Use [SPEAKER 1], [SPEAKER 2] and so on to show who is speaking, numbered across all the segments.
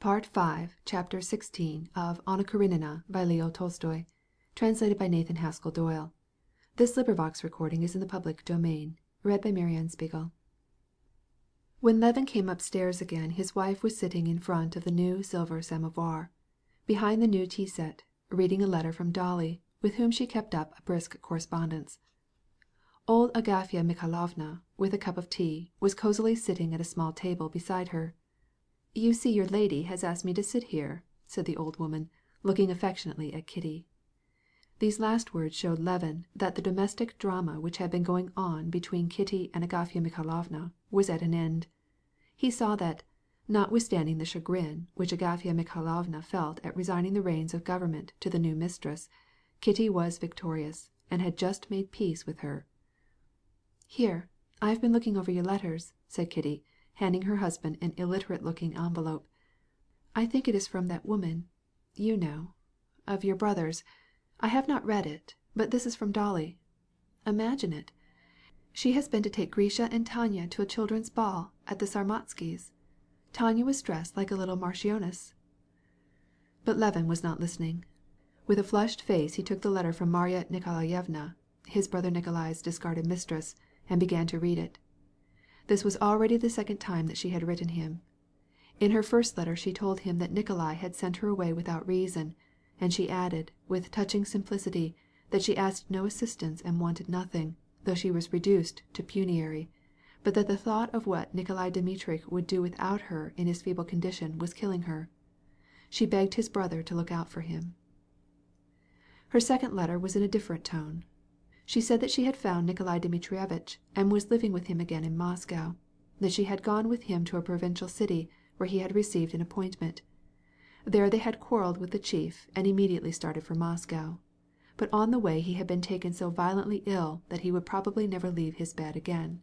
[SPEAKER 1] Part 5, Chapter 16 of Anna Karenina by Leo Tolstoy. Translated by Nathan Haskell Doyle. This recording is in the public domain. Read by Marianne Spiegel. When Levin came upstairs again, his wife was sitting in front of the new silver samovar, behind the new tea set, reading a letter from Dolly, with whom she kept up a brisk correspondence. Old Agafya Mikhailovna, with a cup of tea, was cosily sitting at a small table beside her. "You see your lady has asked me to sit here," said the old woman, looking affectionately at Kitty. These last words showed Levin that the domestic drama which had been going on between Kitty and Agafya Mikhailovna was at an end. He saw that, notwithstanding the chagrin which Agafya Mikhailovna felt at resigning the reins of government to the new mistress, Kitty was victorious, and had just made peace with her. "Here, I have been looking over your letters," said Kitty, handing her husband an illiterate-looking envelope. "I think it is from that woman, you know, of your brother's. I have not read it, but this is from Dolly. Imagine it. She has been to take Grisha and Tanya to a children's ball at the Sarmatskys'. Tanya was dressed like a little marchioness." But Levin was not listening. With a flushed face he took the letter from Marya Nikolaevna, his brother Nikolai's discarded mistress, and began to read it. This was already the second time that she had written him. In her first letter she told him that Nikolai had sent her away without reason, and she added, with touching simplicity, that she asked no assistance and wanted nothing, though she was reduced to penury, but that the thought of what Nikolai Dmitrich would do without her in his feeble condition was killing her. She begged his brother to look out for him. Her second letter was in a different tone. She said that she had found Nikolai Dmitrievitch and was living with him again in Moscow, that she had gone with him to a provincial city where he had received an appointment. There they had quarreled with the chief and immediately started for Moscow. But on the way he had been taken so violently ill that he would probably never leave his bed again.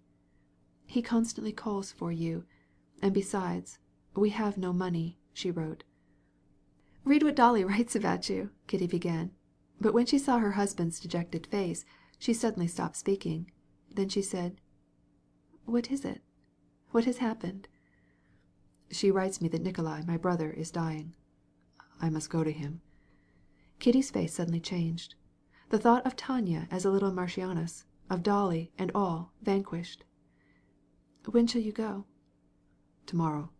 [SPEAKER 1] "He constantly calls for you, and besides, we have no money," she wrote. "Read what Dolly writes about you," Kitty began. But when she saw her husband's dejected face, she suddenly stopped speaking. Then she said, "What is it? What has happened?" "She writes me that Nikolai, my brother, is dying. I must go to him." Kitty's face suddenly changed. The thought of Tanya as a little marchioness, of Dolly and all, vanquished. "When shall you go?" "Tomorrow."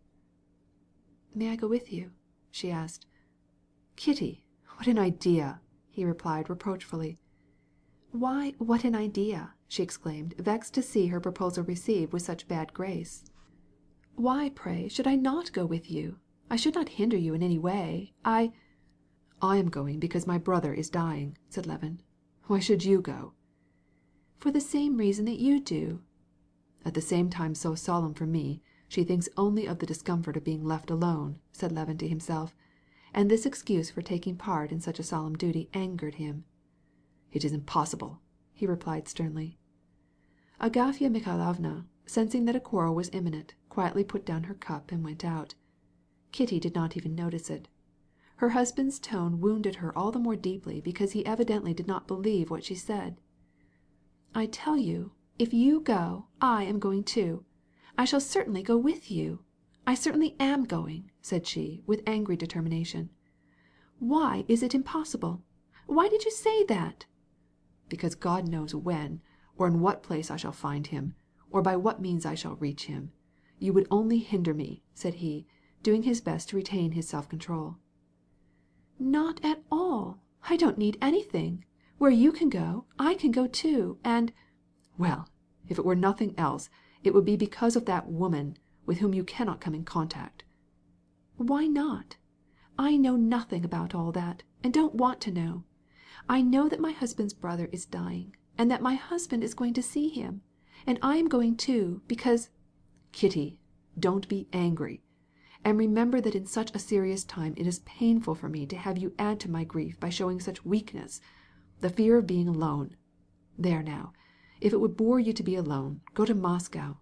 [SPEAKER 1] "May I go with you?" she asked. "Kitty, what an idea!" he replied reproachfully. "Why, what an idea!" she exclaimed, vexed to see her proposal received with such bad grace. "Why, pray, should I not go with you? I should not hinder you in any way. I am going because my brother is dying," said Levin. "Why should you go?" "For the same reason that you do." "At the same time so solemn for me, she thinks only of the discomfort of being left alone," said Levin to himself, and this excuse for taking part in such a solemn duty angered him. "It is impossible," he replied sternly. Agafya Mikhailovna, sensing that a quarrel was imminent, quietly put down her cup and went out. Kitty did not even notice it. Her husband's tone wounded her all the more deeply because he evidently did not believe what she said. "I tell you, if you go, I am going too. I shall certainly go with you. I certainly am going," said she, with angry determination. "Why is it impossible? Why did you say that?" "Because God knows when, or in what place I shall find him, or by what means I shall reach him. You would only hinder me," said he, doing his best to retain his self-control. "Not at all. I don't need anything. Where you can go, I can go too, and—"
[SPEAKER 2] "Well, if it were nothing else, it would be because of that woman, with whom you cannot come in contact."
[SPEAKER 1] "Why not? I know nothing about all that, and don't want to know. I know that my husband's brother is dying, and that my husband is going to see him, and I am going too, because—"
[SPEAKER 2] "Kitty, don't be angry. And remember that in such a serious time it is painful for me to have you add to my grief by showing such weakness, the fear of being alone. There now, if it would bore you to be alone, go to Moscow."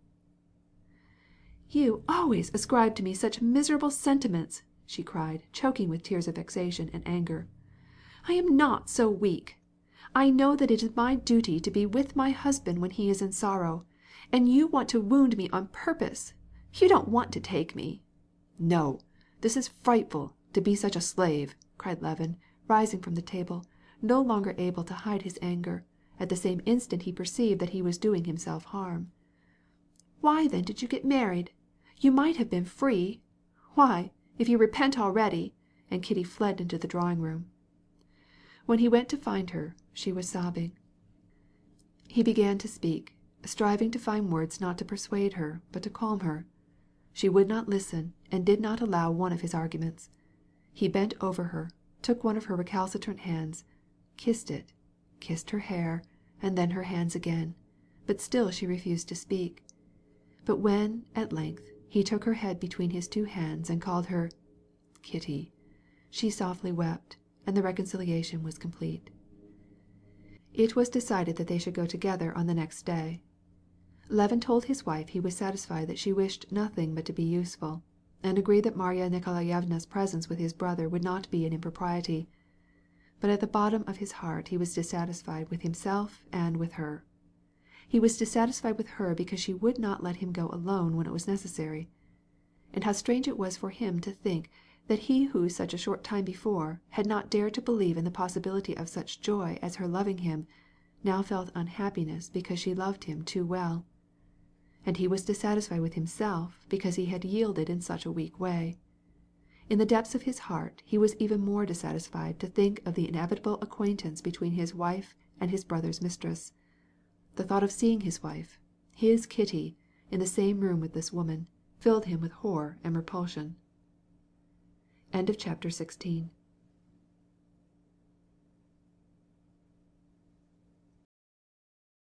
[SPEAKER 1] "You always ascribe to me such miserable sentiments," she cried, choking with tears of vexation and anger. "I am not so weak. I know that it is my duty to be with my husband when he is in sorrow, and you want to wound me on purpose. You don't want to take me."
[SPEAKER 2] "No, This is frightful, to be such a slave," cried Levin, rising from the table, no longer able to hide his anger. At the same instant he perceived that he was doing himself harm. "Why then did you get married? You might have been free. Why, if you repent already," and Kitty fled into the drawing room. When he went to find her, she was sobbing. He began to speak, striving to find words not to persuade her, but to calm her. She would not listen, and did not allow one of his arguments. He bent over her, took one of her recalcitrant hands, kissed it, kissed her hair, and then her hands again, but still she refused to speak. But when, at length, he took her head between his two hands and called her Kitty, she softly wept, and the reconciliation was complete. It was decided that they should go together on the next day. Levin told his wife he was satisfied that she wished nothing but to be useful, and agreed that Marya Nikolaevna's presence with his brother would not be an impropriety. But at the bottom of his heart he was dissatisfied with himself and with her. He was dissatisfied with her because she would not let him go alone when it was necessary. And how strange it was for him to think that he who such a short time before had not dared to believe in the possibility of such joy as her loving him, now felt unhappiness because she loved him too well. And he was dissatisfied with himself because he had yielded in such a weak way. In the depths of his heart he was even more dissatisfied to think of the inevitable acquaintance between his wife and his brother's mistress. The thought of seeing his wife, his Kitty, in the same room with this woman, filled him with horror and repulsion. End of chapter 16.